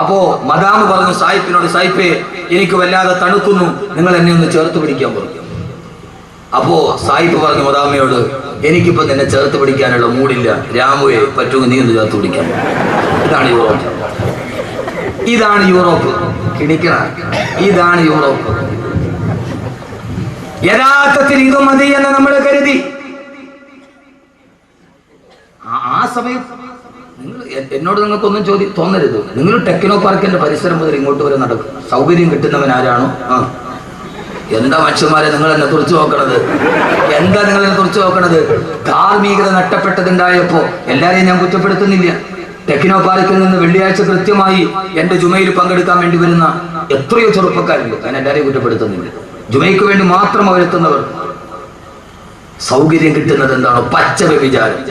അപ്പോ മദാമ് പറഞ്ഞു സായിപ്പിനോട്, സായിപ്പേ എനിക്ക് വല്ലാതെ തണുക്കുന്നു, നിങ്ങൾ എന്നെ ഒന്ന് ചേർത്ത് പിടിക്കാൻ പറഞ്ഞു. അപ്പോ സായിപ്പ് പറഞ്ഞു മദാമയോട്, എനിക്കിപ്പോ നിന്നെ ചേർത്ത് പിടിക്കാനുള്ള മൂടില്ല, രാമുവെ പറ്റുമെങ്കിൽ നീ ഒന്ന് ചേർത്ത് പിടിക്കാൻ. ഇതാണ് യൂറോപ്പ്, ഇതാണ് യൂറോപ്പ്, കിണിക്കണ ഇതാണ് യൂറോപ്പ്. യഥാർത്ഥത്തിൽ ഇത് മതി എന്ന് നമ്മൾ കരുതി. ആ സമയത്ത് എന്നോട് നിങ്ങൾക്കൊന്നും തോന്നരുത്. നിങ്ങൾ ടെക്നോ പാർക്കിന്റെ പരിസരം മുതൽ ഇങ്ങോട്ട് വരെ നടക്കും. സൗകര്യം കിട്ടുന്നവൻ ആരാണോ എന്താ മനുഷ്യന്മാരെ നിങ്ങൾ എന്നെ തുറച്ചു നോക്കണത്? എന്താ നിങ്ങൾ എന്നെ തുറച്ചു നോക്കണത്? ധാർമ്മികത നഷ്ടപ്പെട്ടതുണ്ടായപ്പോ എല്ലാരെയും ഞാൻ കുറ്റപ്പെടുത്തുന്നില്ല. ടെക്നോ പാർക്കിൽ നിന്ന് വെള്ളിയാഴ്ച കൃത്യമായി എന്റെ ജുമയിൽ പങ്കെടുക്കാൻ വേണ്ടി വരുന്ന എത്രയോ ചെറുപ്പക്കാരുണ്ട്. ഞാൻ എല്ലാരെയും കുറ്റപ്പെടുത്തുന്നില്ല. ജുമയ്ക്ക് വേണ്ടി മാത്രം അവരെത്തുന്നവർ. സൗകര്യം കിട്ടുന്നത് എന്താണോ? പച്ച വ്യഭിചാരം.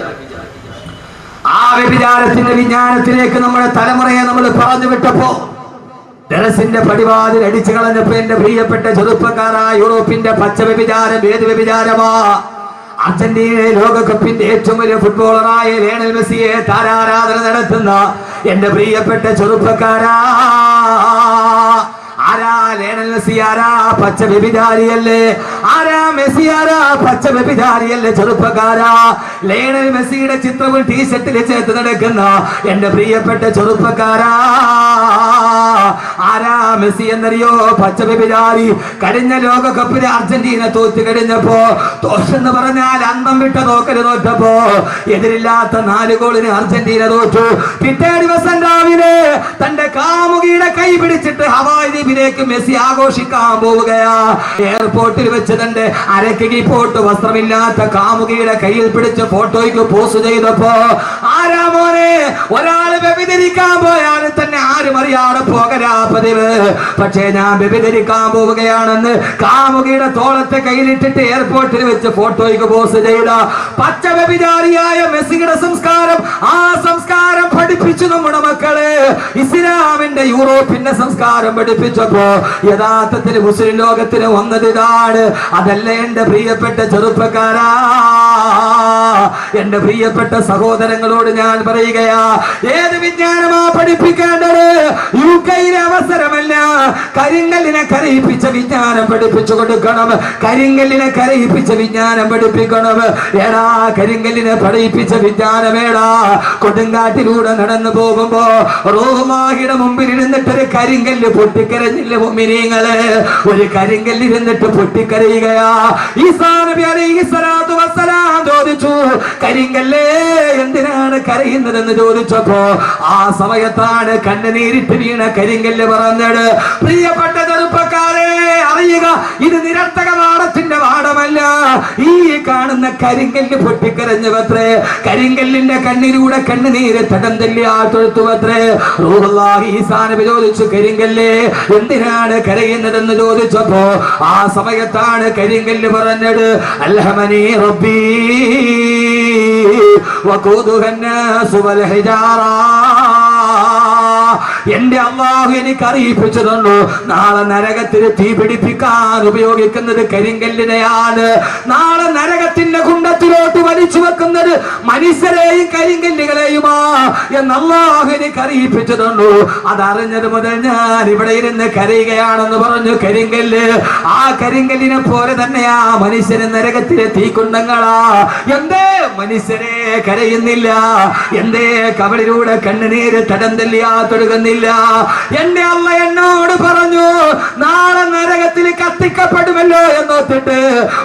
ആ വ്യഭിചാരത്തിന്റെ വിജ്ഞാനത്തിലേക്ക് നമ്മുടെ തലമുറയെ നമ്മൾ പറഞ്ഞു വിട്ടപ്പോ ടെറസിന്റെ പടിവാതിൽ അടിച്ചു കളഞ്ഞപ്പോ എന്റെ പ്രിയപ്പെട്ട ചെറുപ്പക്കാരാ, യൂറോപ്പിന്റെ പച്ച വ്യഭിചാരം ഏത് വ്യഭിചാരമാ? അർജന്റീനയിലെ ലോകകപ്പിന്റെ ഏറ്റവും വലിയ ഫുട്ബോളറായ ലയണൽ മെസ്സിയെ താരാരാധന നടത്തുന്ന എന്റെ പ്രിയപ്പെട്ട ചെറുപ്പക്കാരാ, ആരാ ലയണൽ മെസ്സി? ആരാ? പച്ച വ്യഭിചാരിയല്ലേ? ആരാ മെസ്സി? ആരാ? പച്ച വ്യഭിചാരിയല്ലേ? ചെറുപ്പക്കാരാ, ലയണൽ മെസ്സിയുടെ ചിത്രവും ടീഷർട്ടിൽ ചേർത്ത് നടക്കുന്ന എന്റെ പ്രിയപ്പെട്ട ചെറുപ്പക്കാരാ, ആരാ മെസ്സി എന്നറിയോ? പച്ച വ്യഭിചാരി. കഴിഞ്ഞ ലോകകപ്പില് അർജന്റീന തോറ്റ് കഴിഞ്ഞപ്പോ, തോറ്റെന്ന് പറഞ്ഞാൽ അന്തം വിട്ട തോക്കല് തോറ്റപ്പോ, എതിരില്ലാത്ത 4 ഗോളിന് അർജന്റീന തോറ്റു. പിറ്റേ ദിവസം രാവിലെ തന്റെ കാമുകിയുടെ കൈ പിടിച്ചിട്ട് ഹവായ് ദ്വീപിലേക്ക് മെസ്സി ആഘോഷിക്കാൻ പോവുകയാ. എയർപോർട്ടിൽ വെച്ച് തന്റെ അരക്കി പോട്ട് വസ്ത്രമില്ലാത്ത കാമുകിയുടെ കയ്യിൽ പിടിച്ച് ഫോട്ടോയ്ക്ക് പോസ്റ്റ് ചെയ്തപ്പോ, ആരാ മോനെ, ഒരാള് വ്യഭിചരിക്കാൻ പോയാൽ തന്നെ ആരും അറിയാതെ പോകരാ പതിവ്. പക്ഷേ ഞാൻ വ്യഭിചരിക്കാൻ പോവുകയാണെന്ന് കാമുകിയുടെ തോളത്തെ കയ്യിലിട്ടിട്ട് എയർപോർട്ടിൽ വെച്ച് ഫോട്ടോയ്ക്ക് പോസ്റ്റ് ചെയ്ത പച്ച വ്യഭിചാരിയായ മെസ്സിയുടെ സംസ്കാരം, ആ സംസ്കാരം പഠിപ്പിച്ചു നമ്മുടെ മക്കളെ. ഇസ്ലാമിന്റെ യൂറോപ്പിന്റെ സംസ്കാരം പഠിപ്പിച്ചപ്പോ യഥാർത്ഥത്തിൽ മുസ്ലിം ലോകത്തിന് വന്നത് ഇതാണ്. അതല്ല എന്റെ പ്രിയപ്പെട്ട ചെറുപ്പക്കാരാ, എന്റെ പ്രിയപ്പെട്ട സഹോദരങ്ങളോട് ഞാൻ പറയുകയാ, ഏത് വിജ്ഞാനമാ പഠിപ്പിക്കേണ്ടത്? യുകെയിലെ അവസരമല്ല, കരിങ്കല്ലിനെ കരയിപ്പിച്ച വിജ്ഞാനം പഠിപ്പിച്ചു കൊടുക്കണം. കരിങ്കല്ലിനെ കരയിപ്പിച്ച വിജ്ഞാനം പഠിപ്പിക്കണം. ഏടാ കരിങ്കല്ലിനെ പഠിപ്പിച്ച വിജ്ഞാനമേടാ? കൊടുങ്കാട്ടിലൂടെ നടന്നു പോകുമ്പോ റൂഹുമാഹിയുടെ മുമ്പിൽ ഇരുന്നിട്ടൊരു കരിങ്കല്ല് പൊട്ടിക്കരഞ്ഞില്ല മുഅ്മിനീങ്ങളെ? ഒരു കരിങ്കല്ല് ഇരുന്നിട്ട് പൊട്ടിക്കരയുകയാ. ഈസാ നബി അലൈഹിസ്സലാത്തു വസ്സലാം ചോദിച്ചു, കരിങ്കല്ലേ എന്തിനാണ് കരയുന്നതെന്ന് ചോദിച്ചപ്പോ ആ സമയത്താണ് കണ്ണുനീരിട്ട് വീണ കരിങ്കല്ല് പറഞ്ഞത്, പ്രിയപ്പെട്ട ചെറുപ്പക്കാരെ അറിയുക, ഇത് നിരർത്ഥക പാഠത്തിന്റെ പാഠമല്ല. ഈ കാണുന്ന കരിങ്കല്ല് പൊട്ടിക്കരഞ്ഞുവത്രേ. കരിങ്കല്ലിന്റെ കണ്ണിലൂടെ കണ്ണുനീര് തടം തല്ലിയാത്തൊഴുത്തുവത്രേ. റൂഹുല്ലാഹി ഈസാ നബി ചോദിച്ചു, കരിങ്കല്ലേ എന്തിനാണ് കരയുന്നതെന്ന് ചോദിച്ചപ്പോ ആ സമയത്താണ് കരിങ്കല്ല് പറഞ്ഞത്, അൽഹമനി റബ്ബി വഖൂദുഹന്നാസു വൽ ഹിജാറ. എന്റെ അല്ലാഹു എനിക്ക് അറിയിപ്പിച്ചു തന്നു, നാളെ നരകത്തിൽ തീ പിടിപ്പിക്കാൻ ഉപയോഗിക്കുന്നത് കരിങ്കല്ലിനെയാണ്. നാളെ നരകത്തിന്റെ കുണ്ടത്തിലോട്ട് വലിച്ചു വെക്കുന്നത് മനുഷ്യരെയും കരിങ്കല്ലുകളെയുമാ എന്ന് അല്ലാഹു എനിക്ക് അറിയിപ്പിച്ചു തന്നു. അതറിഞ്ഞത് മുതൽ ഞാൻ ഇവിടെ ഇരുന്ന് കരയുകയാണെന്ന് പറഞ്ഞു കരിങ്കല്ല്. ആ കരിങ്കല്ലിനെ പോലെ തന്നെയാ മനുഷ്യന് നരകത്തിലെ തീക്കുണ്ടങ്ങളാ. എന്തേ മനുഷ്യരെ കരയുന്നില്ല? എന്തേ കവളിലൂടെ കണ്ണുനീര് തടം തല്ലിയാത്തൊഴുകുന്നില്ല? എന്റെ അല്ല എന്നോട് പറഞ്ഞു, നാളെ നരകത്തിൽ കത്തിക്കപ്പെടുമല്ലോ എന്നോത്തിട്ട്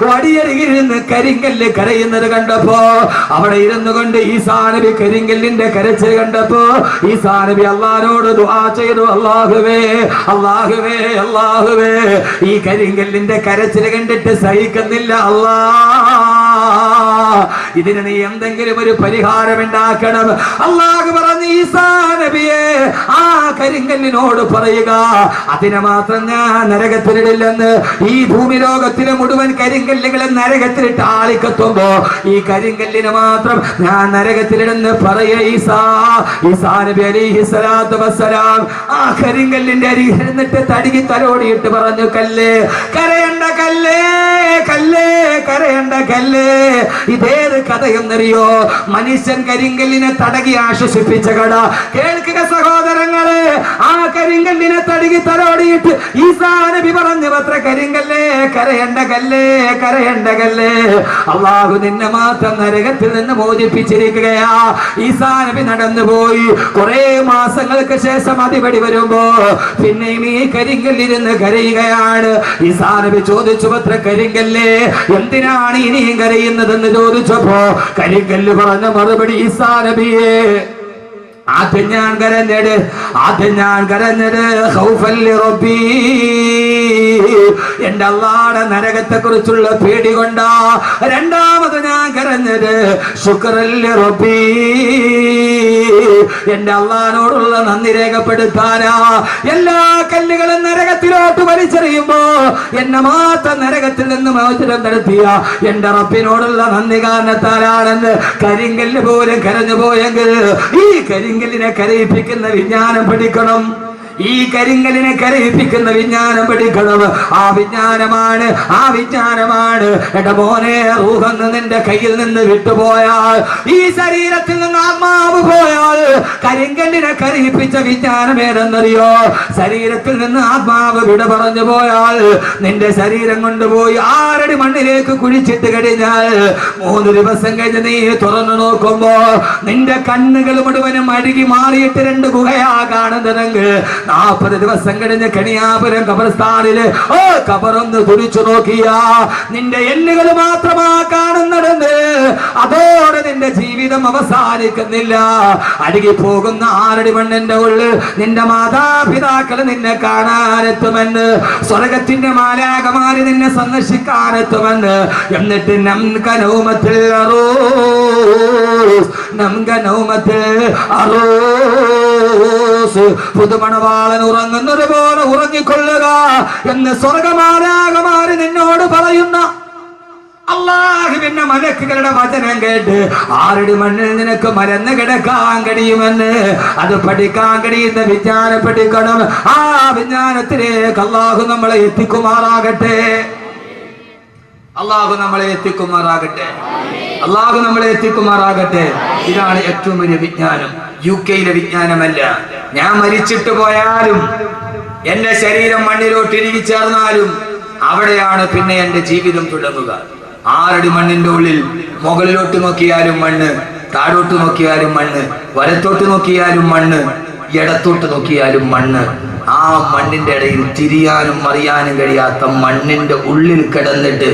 വടിയരികിരുന്ന് കരിങ്കല്ല് കരയുന്നത് കണ്ടപ്പോ, അവിടെ ഇരുന്നു കൊണ്ട് ഈസാ നബി കരിങ്കല്ലിന്റെ കരച്ചിൽ കണ്ടപ്പോ ഈസാ നബി അല്ലാഹുവോട് ദുആ ചെയ്തു, അല്ലാഹുവേ അല്ലാഹുവേ അല്ലാഹുവേ, ഈ കരിങ്കല്ലിന്റെ കരച്ചിൽ കണ്ടിട്ട് സഹിക്കുന്നില്ല അല്ലാ, ഇതിന് നീ എന്തെങ്കിലും ഒരു പരിഹാരം ഉണ്ടാക്കണം. അല്ലാഹു പറഞ്ഞു, ഈസാ നബിയെ ആ കരിങ്കല്ലിനോട് പറയുക, അതിനെ മാത്രം ഞാൻ നരകത്തിലിടില്ലെന്ന്. ഈ ഭൂമി ലോകത്തിലെ മുഴുവൻ കരിങ്കല്ലുകളെ നരകത്തിലിട്ട് ആളിക്കത്തുമ്പോ ഈ കരിങ്കല്ലിനെ മാത്രം ഞാൻ നരകത്തിലിടുന്ന് പറയ ഈസാ. ഈസാ നബി അലൈഹിസ്സലാത്തു വസ്സലാം ആ കരിങ്കല്ലിന്റെ അരികിൽ ഇരുന്നിട്ട് തടികി തലോടിയിട്ട് പറഞ്ഞു, കല്ലേ കരയണ്ട, കല്ലേ കല്ലേ കരയണ്ട, കല്ലേ ഇത് ഏത് കഥയെന്നറിയോ? മനുഷ്യൻ കരിങ്കല്ലിനെ തടകി ആശ്വസിപ്പിച്ച കഥ. കേൾക്കുക സഹോദരങ്ങളെ, ആ കരിങ്കല്ലിനെ തടകി തലോടിയിട്ട് ഈസാ നബി പറഞ്ഞു അത്ര, കരിങ്കല്ലേ കരയണ്ട കല്ലേ, കരയണ്ട കല്ലേ, അള്ളാഹു നിന്നെ മാത്രം നരകത്തിൽ നിന്ന് മോചിപ്പിച്ചിരിക്കുകയാ. ഈസാ നബി നടന്നുപോയി. കുറെ മാസങ്ങൾക്ക് ശേഷം അതിപടി വരുമ്പോ പിന്നെയും ഈ കരിങ്കല്ലിരുന്ന് കരയുകയാണ്. ഈസാ നബി ചോദിച്ചു അത്ര, കരിങ്കല്ലേ എന്തിനാണ് ഇനിയും കരയുന്നതെന്ന് ചോദിച്ചപ്പോ കരിങ്കല്ല് പറഞ്ഞ മറുപടി, ഈസാ നബിയെ ആദ്യം ഞാൻ കരഞ്ഞത് ഖൗഫൻ ലിറബ്ബി, എന്റെ അല്ലാഹുവിന്റെ നരകത്തെ കുറിച്ചുള്ള പേടി കൊണ്ടാ. രണ്ടാമത് ഞാൻ കരഞ്ഞത് ശുക്രൻ ലിറബ്ബി, എന്റെ അല്ലാഹുവിനോടുള്ള നന്ദി രേഖപ്പെടുത്താനാ. എല്ലാ കല്ലുകളും നരകത്തിലോട്ട് വലിച്ചെറിയുമ്പോ എന്നെ മാത്രം നരകത്തിൽ നിന്ന് മോചനം നടത്തിയ എന്റെ റബ്ബിനോടുള്ള നന്ദി കാരണത്താലാണെന്ന് കരിങ്കല്ല് പോലും കരഞ്ഞു പോയെങ്കിൽ ഈ കരിങ്കല്ലിനെ കരയിപ്പിക്കുന്ന വിജ്ഞാനം പഠിക്കണം. ഈ കരിങ്കലിനെ കരയിപ്പിക്കുന്ന വിജ്ഞാനം പഠിക്കണം. ആ വിജ്ഞാനമാണ് എന്റെ മോനെ, റൂഹെന്ന് നിന്റെ കയ്യിൽ നിന്ന് വിട്ടുപോയാൽ, ഈ ശരീരത്തിൽ നിന്ന് ആത്മാവ് പോയാൽ, കരിങ്കല്ലിനെ കരയിപ്പിച്ച വിജ്ഞാനം ഏതെന്നറിയോ? ശരീരത്തിൽ നിന്ന് ആത്മാവ് വിട പറഞ്ഞു പോയാൽ നിന്റെ ശരീരം കൊണ്ടുപോയി 6 അടി മണ്ണിലേക്ക് കുഴിച്ചിട്ട് കഴിഞ്ഞാൽ 3 ദിവസം കഴിഞ്ഞ് നീ തുറന്നു നോക്കുമ്പോ നിന്റെ കണ്ണുകൾ മുഴുവനും അഴുകി മാറിയിട്ട് 2 ഗുഹയാ കാണുന്നതെങ്കിൽ 40 ദിവസം കഴിഞ്ഞ് കണിയാപുരം ഖബർസ്ഥാനില് ഖബറൊന്ന് തുറിച്ചു നോക്കിയാ നിന്റെ എല്ലുകൾ മാത്രമാ കാണുന്നത്. അതോടെ നിന്റെ ജീവിതം അവസാനിക്കുന്നില്ല. അഴുകി പോകുന്ന 6 അടി മണ്ണിന്റെ ഉള്ളിൽ നിന്റെ മാതാപിതാക്കൾ നിന്നെ കാണാനെത്തുമെന്ന്, സ്വർഗത്തിന്റെ മാലാഖമാര് നിന്നെ സന്ദർശിക്കാനെത്തുമെന്ന്. എന്നിട്ട് പുതുമണവാളൻ ഉറങ്ങുന്നത് പോലെ ഉറങ്ങിക്കൊള്ളുക എന്ന് സ്വർഗമാലാഖമാര് നിന്നോട് പറയുന്ന അല്ലാഹുവിന്റെ മലക്കുകളുടെ വചനം കേട്ട് 6 അടി മണ്ണിൽ നിനക്ക് മരന്ന് കിടക്കാൻ കഴിയുമെന്ന്, അത് പഠിക്കാൻ കഴിയുന്ന വിജ്ഞാനം പഠിക്കണം. ആ വിജ്ഞാനത്തിലേക്ക് അല്ലാഹു നമ്മളെ എത്തിക്കുമാറാകട്ടെ. അല്ലാഹു നമ്മളെ എത്തിക്കുമാറാകട്ടെ. ഇതാണ് ഏറ്റവും വലിയ വിജ്ഞാനം. UK-യിലെ വിജ്ഞാനമല്ല. ഞാൻ മരിച്ചിട്ട് പോയാലും എന്റെ ശരീരം മണ്ണിലോട്ട് ഇഴുകി ചേർന്നാലും അവിടെയാണ് പിന്നെ എന്റെ ജീവിതം തുടങ്ങുക. 6 അടി മണ്ണിന്റെ ഉള്ളിൽ മുകളിലോട്ട് നോക്കിയാലും മണ്ണ്, താഴോട്ട് നോക്കിയാലും മണ്ണ്, വലത്തോട്ട് നോക്കിയാലും മണ്ണ്, ഇടത്തോട്ട് നോക്കിയാലും മണ്ണ്. ആ മണ്ണിന്റെ ഇടയിൽ തിരിയാനും മറിയാനും കഴിയാത്ത മണ്ണിന്റെ ഉള്ളിൽ കിടന്നിട്ട്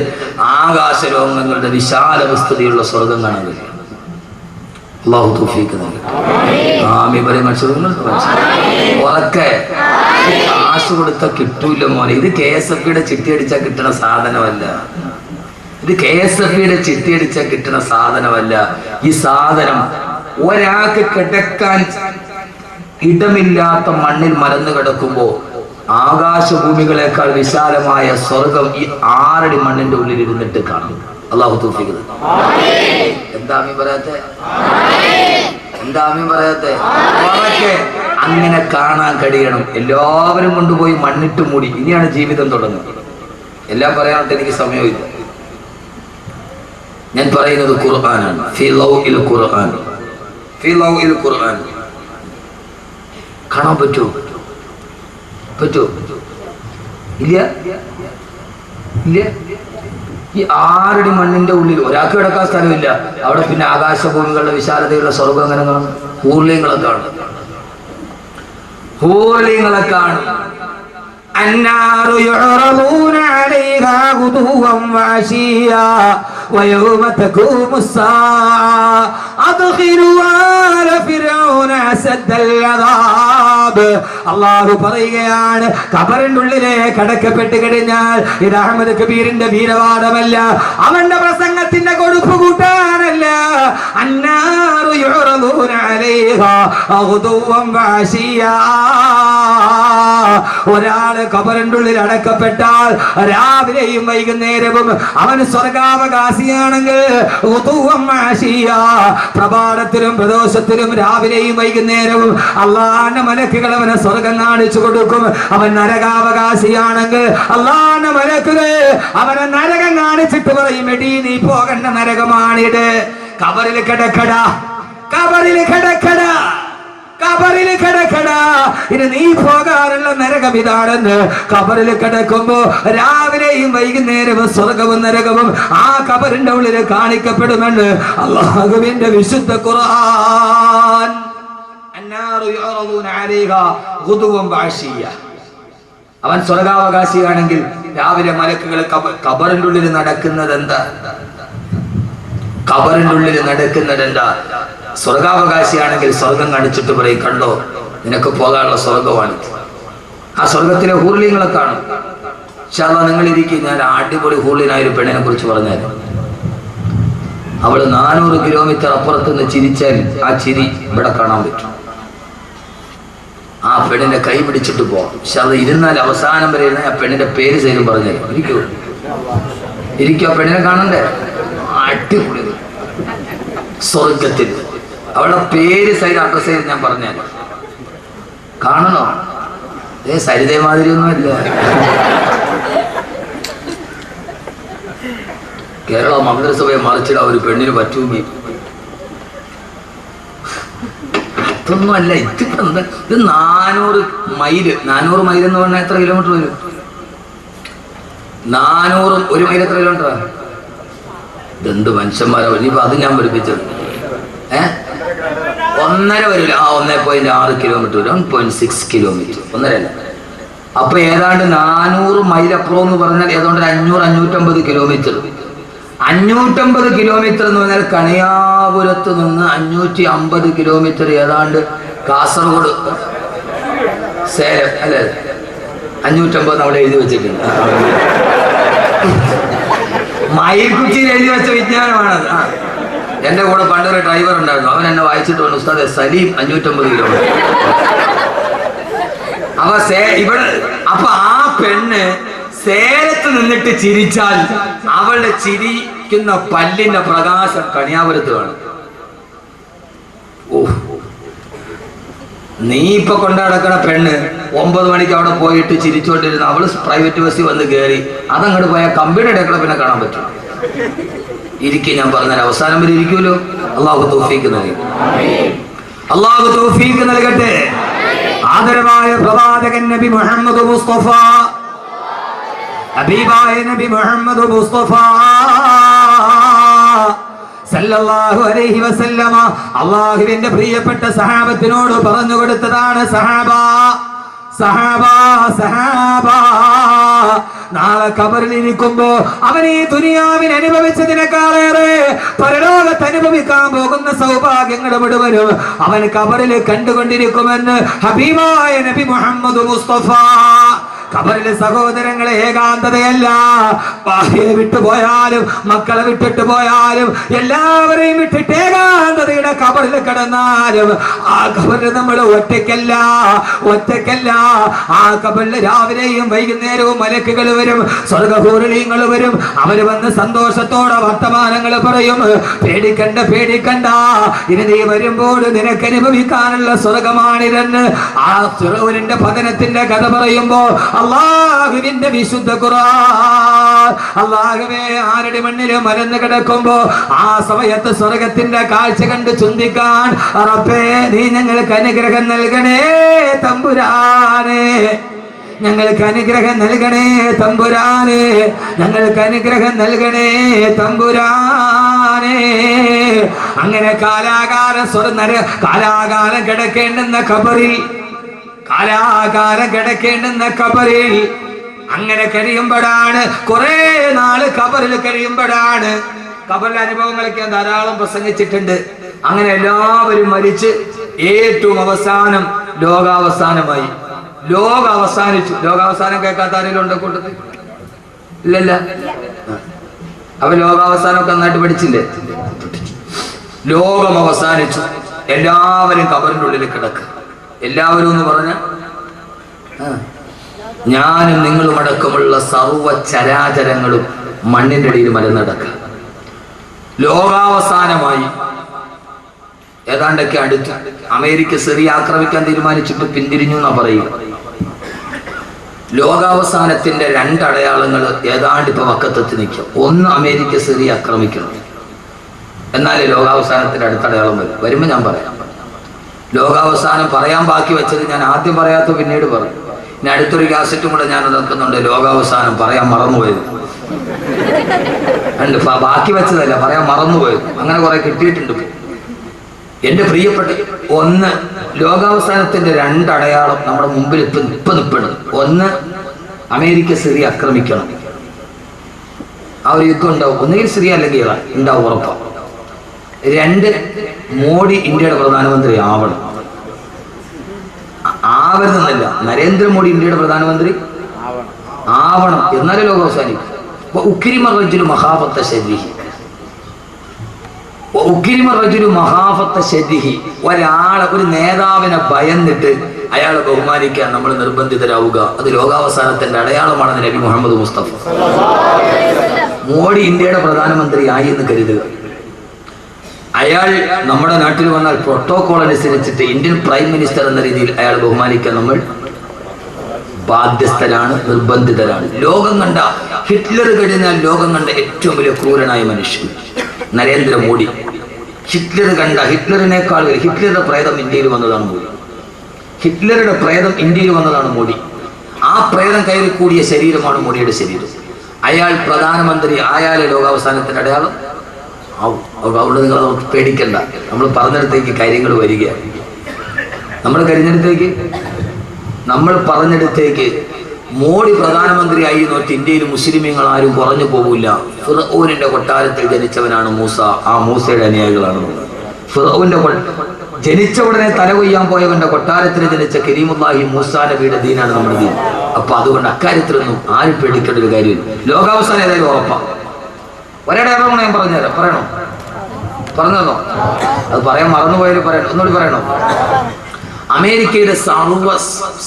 ആകാശലോകങ്ങളുടെ വിശാല വിസ്തൃതിയുള്ള സ്വർഗം കാണാൻ കഴിയും. അല്ലാഹു തൗഫീഖ് നൽകട്ടെ. ആമീൻ പറയും. ഉറക്കെ കാശ് കൊടുത്ത കിട്ടൂല മോനെ. ഇത് KSFBയുടെ ചിട്ടി അടിച്ചാൽ കിട്ടണ സാധനമല്ല. ഈ സാധനം ഒരാൾക്ക് കിടക്കാൻ ഇടമില്ലാത്ത മണ്ണിൽ മലന്ന് കിടക്കുമ്പോ ആകാശഭൂമികളെക്കാൾ വിശാലമായ സ്വർഗം ഈ 6 അടി മണ്ണിന്റെ ഉള്ളിൽ ഇരുന്നിട്ട് കാണും. അല്ലാഹു തൗഫീഖ്. എന്താ ആമീൻ പറയാത്തെ? അങ്ങനെ കാണാൻ കഴിയണം. എല്ലാവരും കൊണ്ടുപോയി മണ്ണിട്ട് മൂടി. ഇനിയാണ് ജീവിതം തുടങ്ങുന്നത്. എല്ലാം പറയാനായിട്ട് എനിക്ക് സമയമില്ല. ഞാൻ പറയുന്നത് ഖുർആനാണ്. ഫീ ലൗഇൽ ഖുർആൻ കാണാൻ പറ്റുമോ? ഇല്ല. ഈ 6 അടി മണ്ണിന്റെ ഉള്ളിൽ ഒരാൾക്ക് കിടക്കാൻ സ്ഥലമില്ല. അവിടെ പിന്നെ ആകാശഭൂമികളുടെ വിശാലതയുള്ള സ്വർഗം അങ്ങനെ കാണും. ഹൂർലിങ്ങളെ കാണും. النار يعرضون عليها غدوا وعشيا ويوم تقوم الساعة أدخلوا آل فرعون أشد العذاب. അല്ലാഹു പറയുകയാണ്, ഖബറിന്റെ ഉള്ളിലേക്ക് അടക്കപ്പെട്ട് കഴിഞ്ഞാൽ ഇത് അഹ്മദ് കബീറിന്റെ വീരവാദമല്ല, അവന്റെ പ്രസംഗത്തിന്റെ കൊടുപ്പ് കൂട്ടാനല്ല. അന്നാറു യുറദൂന അലൈഹാ ഗുദുവൻ വഅശിയാ. ഒരാള് ഖബറിന്റെ ഉള്ളിൽ അടക്കപ്പെട്ടാൽ രാവിലെയും വൈകുന്നേരവും അവൻ സ്വർഗാവകാശിയാണെങ്കിൽ പ്രഭാതത്തിലും പ്രദോഷത്തിലും രാവിലെയും വൈകുന്നേരവും അള്ളാന്റെ മലക്കുകൾ അവനെ സ്വർഗം കാണിച്ചു കൊടുക്കും. അവൻ നരകാവകാശിയാണെങ്കിൽ അള്ളാന്റെ മലക്കുകൾ അവനെ നരകം കാണിച്ചിട്ട് പറയും, എടീ നീ പോകേണ്ട നരകമാണിത്, കബറിൽ കിടക്കടാ, കബറിൽ കിടക്കടാ, കബറിൽ കിടക്കടാ, ഇനി നീ പോകാനുള്ള നരകം ഇതാണെന്ന്. കബറിൽ കിടക്കുമ്പോ രാവിലെയും വൈകുന്നേരവും സ്വർഗവും നരകവും ആ കബറിന്റെ ഉള്ളിൽ കാണിക്കപ്പെടുമെന്ന് അല്ലാഹുവിന്റെ വിശുദ്ധ ഖുർആൻ. അവൻ സ്വർഗാവകാശിയാണെങ്കിൽ രാവിലെ മലക്കുകൾ കബറിന്റെ ഉള്ളിൽ നടക്കുന്നത് എന്താ? കബറിന്റെ ഉള്ളിൽ നടക്കുന്നത് എന്താ? സ്വർഗാവകാശിയാണെങ്കിൽ സ്വർഗം കാണിച്ചിട്ട് പറയും, കണ്ടോ നിനക്ക് പോകാനുള്ള സ്വർഗമാണ്. ആ സ്വർഗത്തിലെ ഹൂർലിങ്ങളെ കാണും. പക്ഷെ അതാ നിങ്ങൾ ഇരിക്കും, ഞാൻ അടിപൊളി ഹൂർലിനായ ഒരു പെണ്ണിനെ കുറിച്ച് പറഞ്ഞാൽ അവള് 400 കിലോമീറ്റർ അപ്പുറത്ത് നിന്ന് ചിരിച്ചാൽ ആ ചിരി ഇവിടെ കാണാൻ പറ്റും. ആ പെണ്ണിന്റെ കൈ പിടിച്ചിട്ട് പോവാം. പക്ഷെ അത് ഇരുന്നാൽ അവസാനം വരെ ഇരുന്ന ആ പെണ്ണിന്റെ പേര് സൈലും പറഞ്ഞാൽ ഇരിക്കും. ആ പെണ്ണിനെ കാണണ്ടേ? അടിപൊളി സ്വർഗത്തിൽ അവളുടെ പേര് സൈഡ് അഡ്രസ് ചെയ്ത് ഞാൻ പറഞ്ഞാൽ കാണണോ? സരിതേ മാതിരി ഒന്നുമല്ല. കേരള മന്ത്രിസഭയെ മറിച്ചിടാൻ ഒരു പെണ്ണിന് പറ്റൂങ്ങി. അതൊന്നും അല്ല. ഇത് 400 മൈല്. 400 മൈൽ എന്ന് പറഞ്ഞാൽ എത്ര കിലോമീറ്റർ വരും? 400 1 മൈൽ എത്ര കിലോമീറ്ററാണ്? ഇതെന്ത് മനുഷ്യന്മാരാ. ഇനിയിപ്പോ അത് ഞാൻ പഠിപ്പിച്ചത് 1.5 വരില്ല. 1.6 കിലോമീറ്റർ വരും. 1.6 കിലോമീറ്റർ, 1.5 അല്ല. അപ്പൊ ഏതാണ്ട് 400 മൈൽ അപ്പുറം എന്ന് പറഞ്ഞാൽ ഏതാണ്ട് 500-550 കിലോമീറ്റർ. 550 കിലോമീറ്റർ എന്ന് പറഞ്ഞാൽ കണിയാപുരത്ത് നിന്ന് 550 കിലോമീറ്റർ ഏതാണ്ട് കാസർഗോഡ് സേലം അല്ലേ? 550 അവിടെ എഴുതി വെച്ചിട്ടുണ്ട്. മയിൽക്കുച്ചിയിൽ എഴുതി വെച്ച വിജ്ഞാനമാണത്. എന്റെ കൂടെ പണ്ടൊരു ഡ്രൈവർ ഉണ്ടായിരുന്നു. അവൻ എന്നെ വായിച്ചിട്ട് പറഞ്ഞു, ഉസ്താദെ സലീം 550 കിലോമീറ്റർ. അപ്പൊ ആ പെണ്ണ് സേലത്ത് നിന്നിട്ട് ചിരിച്ചാൽ അവളുടെ ചിരിക്കുന്ന പല്ലിന്റെ പ്രകാശം കണിയാപുരത്ത് കാണും. ഓ, നീ ഇപ്പൊ കൊണ്ടടക്കണ പെണ്ണ് 9 മണിക്ക് അവിടെ പോയിട്ട് ചിരിച്ചോണ്ടിരുന്ന അവള് പ്രൈവറ്റ് ബസ്സിൽ വന്ന് കയറി അതങ്ങോട്ട് പോയാൽ കമ്പിയുടെ ഇടക്കള പിന്നെ കാണാൻ പറ്റും. ഇരിക്കും, ഞാൻ പറഞ്ഞാൽ അവസാനം വരെ ഇരിക്കുമല്ലോ. അള്ളാഹു തൗഫീഖ് നൽകി. അള്ളാഹു തൗഫീഖ് നൽകട്ടെ. ആദരവായ പ്രവാചകൻ നബി മുഹമ്മദ് മുസ്തഫ, ഹബീബായ നബി മുഹമ്മദ് മുസ്തഫ സല്ലല്ലാഹു അലൈഹി വസല്ലമ അല്ലാഹുവിന്റെ പ്രിയപ്പെട്ട സഹാബത്തിനോട് പറഞ്ഞു കൊടുത്തതാണ്, സഹാബ സഹാബ സഹാബ, നാളെ ഖബറിൽ ഇരിക്കുമ്പോ അവൻ ഈ ദുനിയാവിൽ അനുഭവിച്ചതിനേക്കാളേറെ പരലോകത്ത് അനുഭവിക്കാൻ പോകുന്ന സൗഭാഗ്യങ്ങൾ മുഴുവനും അവൻ ഖബറിൽ കണ്ടുകൊണ്ടിരിക്കുമെന്ന് ഹബീബായ നബി മുഹമ്മദ് മുസ്തഫ. ഖബറിലെ സഹോദരങ്ങളെ ഏകാന്തതയല്ല. ഭാര്യയെ വിട്ടുപോയാലും മക്കളെ വിട്ടിട്ട് പോയാലും എല്ലാവരെയും വിട്ടിട്ട് ഏകാന്തതയുടെ ഖബറിൽ കിടന്നാലും ആ ഖബറിൽ നമ്മൾ ഒറ്റയ്ക്കല്ല. ആ ഖബറിൽ രാവിലെയും വൈകുന്നേരവും മലക്കുകൾ വരും, സ്വർഗ്ഗഹൂറിലീങ്ങൾ വരും. അവര് വന്ന് സന്തോഷത്തോടെ വർത്തമാനങ്ങൾ പറയും. പേടിക്കണ്ട, ഇനി നീ വരുമ്പോൾ നിനക്ക് അനുഭവിക്കാനുള്ള സ്വർഗമാണിതെന്ന് ആ ഫിറൗനിന്റെ പതനത്തിന്റെ കഥ പറയുമ്പോ അല്ലാഹുവിന്റെ വിശുദ്ധ ഖുർആൻ, അല്ലാഹുവേ ആരുടെ മണ്ണിൽ മലന്ന് കിടക്കുമ്പോ ആ സമയത്ത് സ്വർഗത്തിന്റെ കാഴ്ച കണ്ട് ചിന്തിക്കാൻ റബ്ബേ നീ ഞങ്ങൾക്ക് അനുഗ്രഹം നൽകണേ തമ്പുരാനെ, ഞങ്ങൾക്ക് അനുഗ്രഹം നൽകണേ തമ്പുരാനെ, ഞങ്ങൾക്ക് അനുഗ്രഹം നൽകണേ തമ്പുരാനെ. അങ്ങനെ കാലാകാലം കാലാകാലം കിടക്കേണ്ടുന്ന ഖബറിൽ, കാലാകാലം കിടക്കേണ്ടുന്ന ഖബറിൽ അങ്ങനെ കഴിയുമ്പോഴാണ്, കുറെ നാള് ഖബറിൽ കഴിയുമ്പോഴാണ്. ഖബറിലെ അനുഭവങ്ങളൊക്കെ ധാരാളം പ്രസംഗിച്ചിട്ടുണ്ട്. അങ്ങനെ എല്ലാവരും മരിച്ച് ഏറ്റവും അവസാനം ലോകാവസാനമായി. ലോകം അവസാനിച്ചു. ലോകാവസാനം കേൾക്കാത്ത ആരെങ്കിലും ഉണ്ടോ കൂട്ടത്തിൽ? ഇല്ലല്ല. അപ്പൊ ലോകാവസാനമൊക്കെ നന്നായിട്ട് പഠിച്ചില്ലേ? ലോകം അവസാനിച്ചു. എല്ലാവരും ഖബറിന്റെ ഉള്ളിൽ കിടക്കുക. എല്ലാവരും എന്ന് പറഞ്ഞ ഞാനും നിങ്ങളും അടക്കമുള്ള സർവ്വ ചരാചരങ്ങളും മണ്ണിന്റെ അടിയിൽ മലർന്നടക്കുക. ലോകാവസാനമായി ഏതാണ്ടൊക്കെ അടുത്ത് അമേരിക്ക സിറിയ ആക്രമിക്കാൻ തീരുമാനിച്ചിട്ട് പിന്തിരിഞ്ഞു എന്നാ പറയുക. ലോകാവസാനത്തിന്റെ രണ്ടടയാളങ്ങൾ ഏതാണ്ട് ഇപ്പൊ വക്കത്തെത്തി നിൽക്കും. ഒന്ന്, അമേരിക്ക സിറിയ ആക്രമിക്കണം, എന്നാലേ ലോകാവസാനത്തിന്റെ അടുത്തടയാളം വരുമ്പോ ഞാൻ പറയാം. ലോകാവസാനം പറയാൻ ബാക്കി വെച്ചത് ഞാൻ ആദ്യം പറയാത്ത പിന്നീട് പറയും. ഇനി അടുത്തൊരു കാസറ്റും കൂടെ ഞാൻ നോക്കുന്നുണ്ട്, ലോകാവസാനം പറയാൻ മറന്നുപോയത് ഉണ്ട്. ബാക്കി വെച്ചതല്ല, പറയാൻ മറന്നുപോയത്. അങ്ങനെ കുറെ കിട്ടിയിട്ടുണ്ട്. എന്റെ പ്രിയപ്പെട്ട, ഒന്ന്, ലോകാവസാനത്തിന്റെ രണ്ടടയാളം നമ്മുടെ മുമ്പിൽ ഇപ്പൊ നിൽപ്പുണ്ട്. ഒന്ന്, അമേരിക്ക സിറിയ ആക്രമിക്കണം, ആ ഒരു യുദ്ധം ഉണ്ടാവും. ഒന്നുകിൽ സിറിയ അല്ലെങ്കിൽ ഇറാൻ ഉണ്ടാവും, ഉറപ്പാണ്. രണ്ട്, മോഡി ഇന്ത്യയുടെ പ്രധാനമന്ത്രി ആവണം. ആവരുതെന്നല്ല, നരേന്ദ്രമോദി ഇന്ത്യയുടെ പ്രധാനമന്ത്രി ആവണം, എന്നാലേ ലോകം അവസാനിക്കും. ഒരാളെ, ഒരു നേതാവിനെ ഭയന്നിട്ട് അയാളെ ബഹുമാനിക്കാൻ നമ്മൾ നിർബന്ധിതരാവുക, അത് ലോകാവസാനത്തിന്റെ അടയാളമാണെന്ന് നബി മുഹമ്മദ് മുസ്തഫ. മോഡി ഇന്ത്യയുടെ പ്രധാനമന്ത്രി ആയി എന്ന് കരുതുക. അയാൾ നമ്മുടെ നാട്ടിൽ വന്നാൽ പ്രോട്ടോകോൾ അനുസരിച്ചിട്ട് ഇന്ത്യൻ പ്രൈം മിനിസ്റ്റർ എന്ന രീതിയിൽ അയാൾ ബഹുമാനിക്കാൻ നമ്മൾ ബാധ്യസ്ഥരാണ്, നിർബന്ധിതരാണ്. ലോകം കണ്ട, ഹിറ്റ്ലർ കഴിഞ്ഞാൽ ലോകം കണ്ട ഏറ്റവും വലിയ ക്രൂരനായ മനുഷ്യൻ നരേന്ദ്രമോദി. ഹിറ്റ്ലറിനേക്കാൾ ഹിറ്റ്ലറുടെ പ്രേതം ഇന്ത്യയിൽ വന്നതാണ് മോദി. ഹിറ്റ്ലറുടെ പ്രേതം ഇന്ത്യയിൽ വന്നതാണ് മോദി. ആ പ്രേതം കയറി കൂടിയ ശരീരമാണ് മോഡിയുടെ ശരീരം. അയാൾ പ്രധാനമന്ത്രി ആയാലേ ലോകാവസാനത്തിന്റെ അടയാളം ആവും. അവിടെ നിങ്ങൾ നമുക്ക് പേടിക്കണ്ട, നമ്മൾ പറഞ്ഞിടത്തേക്ക് കാര്യങ്ങൾ വരികയാണ്. നമ്മൾ പറഞ്ഞിടത്തേക്ക് മോഡി പ്രധാനമന്ത്രിയായി നോക്കി ഇന്ത്യയിൽ മുസ്ലിമീങ്ങൾ ആരും കുറഞ്ഞു പോകില്ല. ഫിർഔനിന്റെ കൊട്ടാരത്തിൽ ജനിച്ചവനാണ് മൂസ, ആ മൂസയുടെ അനുയായികളാണ്. ഫിർഔന്റെ ജനിച്ച ഉടനെ തല കൊയ്യാൻ പോയവന്റെ കൊട്ടാരത്തിൽ ജനിച്ച കരീമുല്ലാഹി മൂസാ നബിയുടെ ദീനാണ് നമ്മുടെ ദീൻ. അപ്പൊ അതുകൊണ്ട് അക്കാര്യത്തിലൊന്നും ആരും പേടിക്കേണ്ട ഒരു കാര്യമില്ല. ലോകാവസാനം ഏതായാലും ഉറപ്പാണ്. ഒരിടയാണോ ഞാൻ പറഞ്ഞുതരാം, പറയണോ? പറഞ്ഞോ? അത് പറയാൻ മറന്നുപോയാലും പറയണം, ഒന്നുകൂടി പറയണോ? അമേരിക്കയുടെ സർവ്വ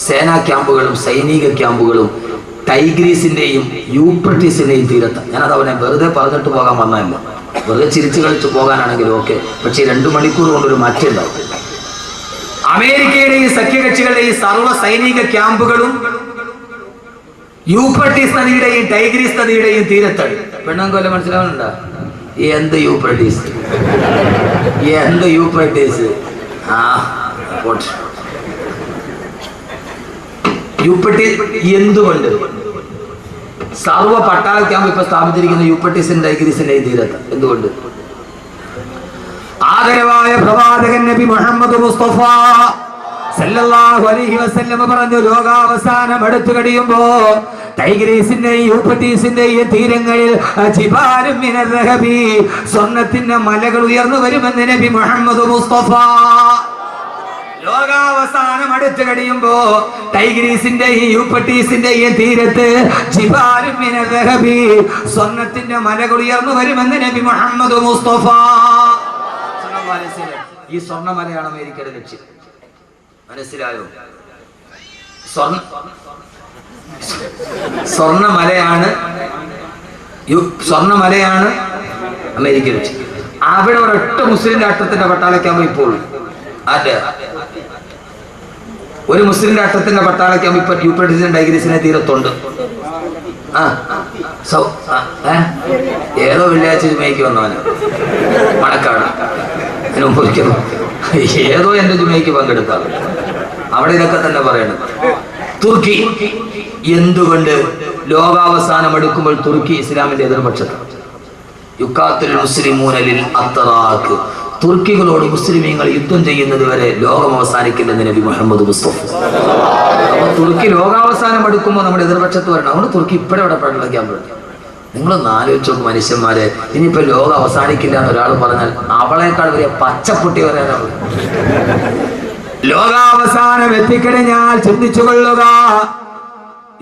സേനാ ക്യാമ്പുകളും സൈനിക ക്യാമ്പുകളും ടൈഗ്രീസിന്റെയും യൂഫ്രട്ടീസിന്റെയും തീരത്ത്. ഞാനത് അവനെ വെറുതെ പറഞ്ഞിട്ട് പോകാൻ വന്നതല്ല, വെറുതെ ചിരിച്ചു കളിച്ചു പോകാനാണെങ്കിലും ഓക്കെ. പക്ഷേ 2 മണിക്കൂർ കൊണ്ടൊരു മാറ്റം ഉണ്ടാവും. അമേരിക്കയുടെയും സഖ്യകക്ഷികളുടെയും സർവ്വ സൈനിക ക്യാമ്പുകളും യൂഫ്രട്ടീസ് നദിയുടെയും ടൈഗ്രീസ് നദിയുടെയും തീരത്താണ്. പെണ്ണാങ്കോല മനസ്സിലാവുന്നുണ്ടോ? എന്ത് യൂഫ്രട്ടീസ്, എന്ത് യൂഫ്രട്ടീസ്? എന്തുകൊണ്ട് സർവ്വ പട്ടാള ക്യാമ്പ് ഇപ്പൊ സ്ഥാപിച്ചിരിക്കുന്ന യൂഫ്രട്ടീസിന്റെ ടൈഗ്രീസിന്റെ തീരത്ത്? എന്തുകൊണ്ട്? ആദരവായ പ്രവാചകൻ നബി മുഹമ്മദ് മുസ്തഫ സല്ലല്ലാഹു അലൈഹി വസല്ലം പറഞ്ഞു, ലോകാവസാനം അടുത്തു കഴിയുമ്പോ ടൈഗ്രീസിന്റെയും യൂഫ്രട്ടീസിന്റെയും തീരങ്ങളിൽ ജിബാലും മിനർ റഹബി, സ്വർണത്തിന്റെ മലകൾ ഉയർന്നു വരുമെന്ന് നബി മുഹമ്മദ് മുസ്തഫ. ലോകാവസാനം അടുത്തു കഴിയുമ്പോ ടൈഗ്രീസിന്റെയും യൂഫ്രട്ടീസിന്റെയും തീരത്ത് ജിബാലും മിനർ റഹബി, സ്വർണത്തിന്റെ മലകൾ ഉയർന്നു വരുമെന്ന് നബി മുഹമ്മദ് മുസ്തഫ. ഈ സ്വർണ്ണമലയാണ് അമേരിക്കയുടെ ലക്ഷ്യം. മനസ്സിലായോ? സ്വർണ്ണമലയാണ് അമേരിക്ക ലക്ഷ്യം. അവിടെ ഒരൊറ്റ മുസ്ലിം രാഷ്ട്രത്തിന്റെ പട്ടാളക്കാകുമ്പോ ഇപ്പോൾ അതെ, ഒരു മുസ്ലിം രാഷ്ട്രത്തിന്റെ പട്ടാളക്കാകുമ്പോ ഇപ്പൊ യൂഫ്രട്ടീസിന്റെ ടൈഗ്രീസിന്റെ തീരത്തുണ്ട്. ഏതോ വെള്ളിയാഴ്ച ജുമയ്ക്ക് വന്നവന് മണക്കാട്, ഏതോ എന്റെ ജുമയ്ക്ക് പങ്കെടുത്താണ്. അവിടെ ഇതൊക്കെ തന്നെ പറയണം. തുർക്കി എന്തുകൊണ്ട് ലോകാവസാനം എടുക്കുമ്പോൾ തുർക്കി ഇസ്ലാമിന്റെ എതിർപക്ഷത്ത്? യുക്കാത്തുൽ മുസ്ലിമൂന ലിൽ അത്റാഖ്, തുർക്കികളോട് മുസ്ലിമീങ്ങൾ യുദ്ധം ചെയ്യുന്നത് വരെ ലോകം അവസാനിക്കില്ലെന്ന് നബി മുഹമ്മദ് മുസ്തഫ. അപ്പൊ തുർക്കി ലോകാവസാനം എടുക്കുമ്പോൾ നമ്മുടെ എതിർപക്ഷത്ത് വരണം. അതുകൊണ്ട് തുർക്കി ഇപ്പോഴും അവിടെ പ്രകടിപ്പിക്കാൻ പറ്റും. നിങ്ങളൊന്ന് ആലോചിച്ച് നോക്കും മനുഷ്യന്മാരെ. ഇനിയിപ്പോ ലോകം അവസാനിക്കില്ല എന്ന് ഒരാൾ പറഞ്ഞാൽ അവളേക്കാൾ വലിയ പച്ചപ്പൊട്ടി വരാനാണ്. ലോകാവസാനം എത്തിക്കഴിഞ്ഞാൽ ചിന്തിച്ചു കൊള്ളുക.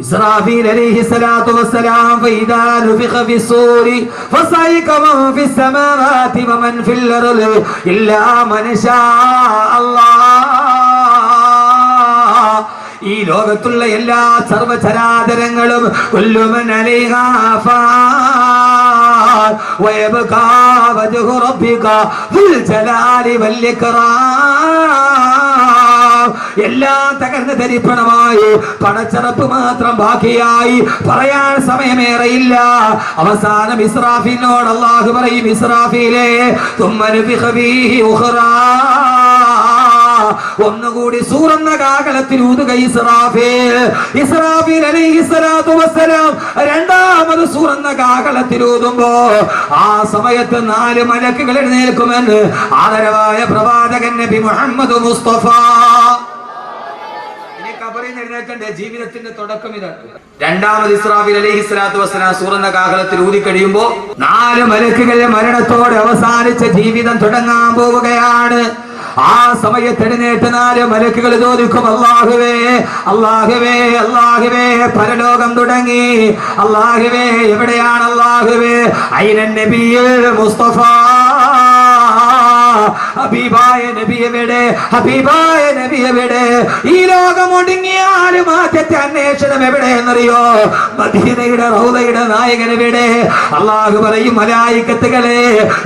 ഇസ്രാഫീൽ അലൈഹിസ്സലാത്തു വസ്സലാം ഫൈദാ നുഫിഖ ഫിസ്സൂരി ഫസൈക മൻ ഫിസ്സമാവാതി വമൻ ഫിൽ അർളി ഇല്ലാ മൻ ശാ അല്ലാഹ്. ഈ ലോകത്തുള്ള എല്ലാ സർവചരാചരങ്ങളും കുല്ലുമൻ അലൈഹാ ഫാൻ വയബ്കാ വജ്ഹു റബ്ബിക ദുൽ ജലാലി വൽ ഇക്റാം. എല്ലാം തകർന്ന് തരിപ്പണമായി പടച്ചറപ്പ് മാത്രം ബാക്കിയായി. പറയാൻ സമയമേറെയില്ല. അവസാനം ഇസ്രാഫീലിനോട് അല്ലാഹു പറയും, ഇസ്രാഫീലേ തുമ്മ നുഫിഖ ഫീഹി ഉഖറാ, ഒന്നുകൂടി സൂറന്ന കാഹളത്തിൽ ഊതുക ഇസ്രാഫീൽ. ഇസ്രാഫീൽ അലൈഹിസ്സലാത്തു വസ്സലാം രണ്ടാമത് സൂറന്ന കാഹളത്തിൽ ഊതുമ്പോ ആ സമയത്ത് 4 മലക്കുകൾ എഴുന്നേൽക്കുമെന്ന് ആദരവായ പ്രവാചകൻ നബി മുഹമ്മദ് മുസ്തഫ. ജീവിതത്തിന്റെ തുടക്കം ഇതാണ്. രണ്ടാമത് ഇസ്രാഫീൽ അലൈഹിസ്സലാത്തു വസ്സലാം സൂറന്ന കാഹളത്തിൽ ഊതി കഴിയുമ്പോ 4 മലക്കുകളുടെ മരണത്തോടെ അവസാനിച്ച ജീവിതം തുടങ്ങാൻ പോവുകയാണ്. ആ സമയത്ത് എഴുന്നേറ്റ് 4 മലക്കുകൾ ചോദിക്കും, അല്ലാഹുവേ അല്ലാഹുവേ അല്ലാഹുവേ, പരലോകം തുടങ്ങി. അല്ലാഹുവേ എവിടെയാണ് അല്ലാഹുവേ? ഐനൻ നബിയുൽ മുസ്തഫ, ഹബീബായ നബി എവിടെ? ഹബീബായ നബി എവിടെ? ഈ ലോകം ഒടുങ്ങിയാലും ആദ്യത്തെ അന്വേഷണം എവിടെയെന്നറിയോ? മദീനയുടെ റൗളയുടെ നായകൻ എവിടെ? അല്ലാഹു പറയും, മലായികത്തുകളെ,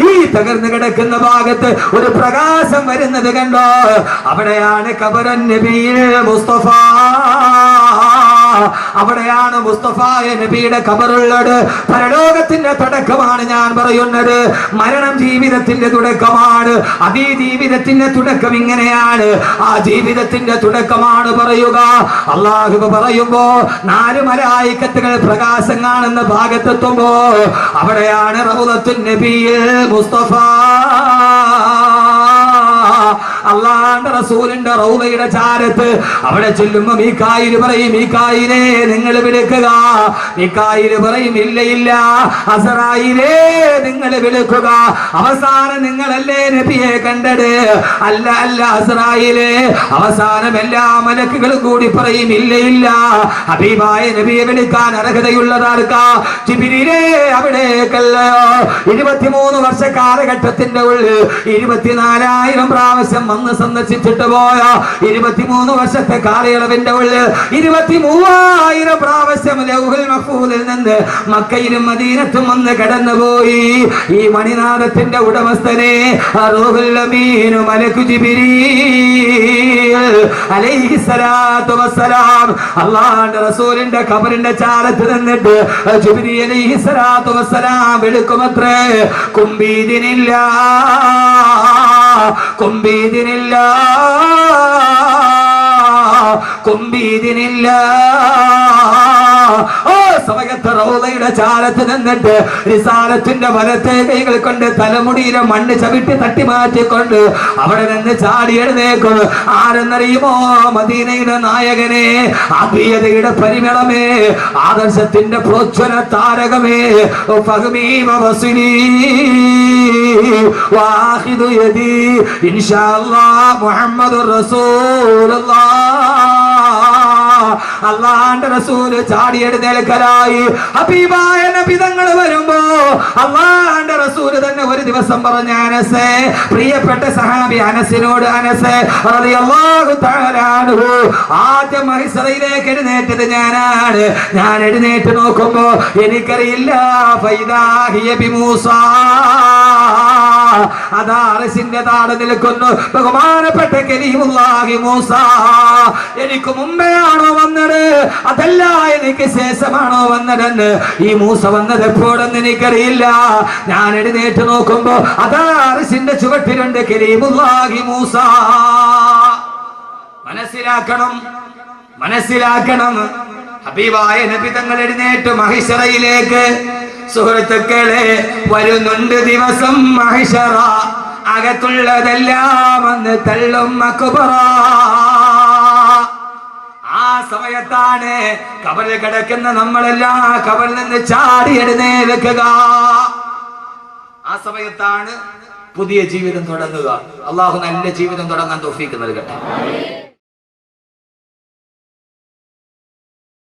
ഈ തകർന്നു കിടക്കുന്ന ഭാഗത്ത് ഒരു പ്രകാശം വരുന്നത് കണ്ടോ? അവിടെയാണ് ഖബറുൻ നബിയിൽ മുസ്തഫ. അവിടെയാണ് മുസ്തഫായ നബിയുടെ ഖബറുള്ളത്. പരലോകത്തിന്റെ തുടക്കമാണ് ഞാൻ പറയുന്നത്. മരണം ജീവിതത്തിന്റെ തുടക്കമാണ്. അതീ ജീവിതത്തിന്റെ തുടക്കം ഇങ്ങനെയാണ്. ആ ജീവിതത്തിന്റെ തുടക്കമാണ് പറയുക. അല്ലാഹു പറയുമ്പോ 4 മലായികത്തുകൾ പ്രകാശം കാണുന്ന ഭാഗത്തെത്തുമ്പോ അവിടെയാണ് റൗളത്തുൻ നബിയിൽ മുസ്തഫ. അല്ലാഹുവിന്റെ റസൂലിന്റെ റൗളയുടെ ചാരത്ത് അവിടെ ചെല്ലുമ്പോ മീകായിൽ പറയും, മീകായിലേ നിങ്ങൾ വിളിക്കുക. മീകായിൽ പറയും, ഇല്ല ഇല്ല. അസ്രായീലേ നിങ്ങൾ വിളിക്കുക. അവസാനം നിങ്ങളല്ലേ നബിയെ കണ്ടത്? അല്ല അല്ല അസ്രായീലേ. അവസാനം എല്ലാ മലക്കുകളും കൂടി പറയും, ഇല്ല ഇല്ല. ഹബീബായ നബിയെ വിളിക്കാൻ അർഹതയുള്ളതാർക്കാ? ജിബ്രീലേ അവിടേക്കല്ലയോ? 23 വർഷ കാലഘട്ടത്തിന്റെ ഉള്ളിൽ 24,000 പ്രാവശ്യം വന്ന് സന്ദർശിച്ചിട്ട് പോയ 23 വർഷത്തെ കാലയളവിന്റെ ഉള്ളിൽ 23,000 പ്രാവശ്യം ലൗഹുൽ മഹ്ഫൂദിൽ നിന്ന് മക്കയിലും മദീനത്തും വന്ന് കടന്നുപോയി. ഈ മണിനാഥത്തിന്റെ ഉടമസ്ഥനെ റൂഹുൽ അമീൻ മലക്കു ജിബ്രീൽ അലൈഹിസ്സലാത്തു വസ്സലാം അല്ലാഹുവിന്റെ റസൂലിന്റെ ഖബറിന്റെ ചാരത്ത് നിന്നിട്ട് ജിബ്രീൽ അലൈഹിസ്സലാത്തു വസ്സലാം വിളിക്കുമത്രേ, കുംബീദിനില്ല കുംബീദിനില്ല കുംബീദിനില്ല. ഓ സമയത്ത് റൗളയുടെ ചാരത്ത് നിന്നിട്ട് റിസാലത്തിന്റെ വലത്തെ കൈകൾ കൊണ്ട് തലമുടിയിലെ മണ്ണ് ചവിട്ടി തട്ടി മാറ്റിക്കൊണ്ട് അവിടെ നിന്ന് ചാടി എഴുന്നേക്കും. ആരെന്നറിയുമോ? മദീനയുടെ നായകനെ, ആത്മീയതയുടെ പരിമളമേ, ആദർശത്തിന്റെ പ്രോജ്വല താരകമേ, ഫഹ്മീമ വസ്ലീ വാഹിദു യദീ ഇൻഷാഅല്ലാഹ് മുഹമ്മദുർ റസൂലുള്ളാഹ്. അല്ലാഹുവിന്റെ റസൂല് ചാടി എഴുന്നേൽക്കലായി. ഹബീബായ നബി തങ്ങൾ വരുമ്പോ അല്ലാഹുവിന്റെ റസൂല് തന്നെ ഒരു ദിവസം പറഞ്ഞ, അനസേ, പ്രിയപ്പെട്ട സഹാബി അനസിനോട്, അനസേ റളിയല്ലാഹു തആല അൻഹു, ആദ്യം മഹ്ശറിലേക്ക് എഴുന്നേറ്റത് ഞാനാണ്. ഞാൻ എഴുന്നേറ്റ് നോക്കുമ്പോ എനിക്കറിയില്ല, ഫൈദാ ഹിയ ബിമൂസാ, അതാ അർശിന്റെ താഴെ നിൽക്കുന്നു ബഹുമാനപ്പെട്ട കലീമുല്ലാഹി മൂസ. എനിക്ക് മുമ്പെയാണോ വന്നത്, അതല്ല എനിക്ക് ശേഷമാണോ വന്നതെന്ന് ഈ മൂസ വന്നത് എപ്പോഴെന്ന് എനിക്കറിയില്ല. ഞാൻ എഴുന്നേറ്റ് നോക്കുമ്പോ അതാ അർശിന്റെ ചുവട്ടിലുണ്ട് കലീമുല്ലാഹി മൂസ. മനസ്സിലാക്കണം, മനസ്സിലാക്കണം. ഹബീബായ നബി തങ്ങൾ എഴുന്നേറ്റ് മഹിശറയിലേക്ക്. സുഹൃത്തുക്കളെ, വരുന്നുണ്ട് ദിവസം മഹിശറ, അകത്തുള്ളതെല്ലാം അന്ന് തള്ളും അക്ബറ. ആ സമയത്താണ് ഖബറിൽ കിടക്കുന്ന നമ്മളെല്ലാം ഖബറിൽ നിന്ന് ചാടി എഴുന്നേൽക്കുക. ആ സമയത്താണ് പുതിയ ജീവിതം തുടങ്ങുക. അള്ളാഹു നല്ല ജീവിതം തുടങ്ങാൻ തൗഫീക്ക് നൽകട്ടെ.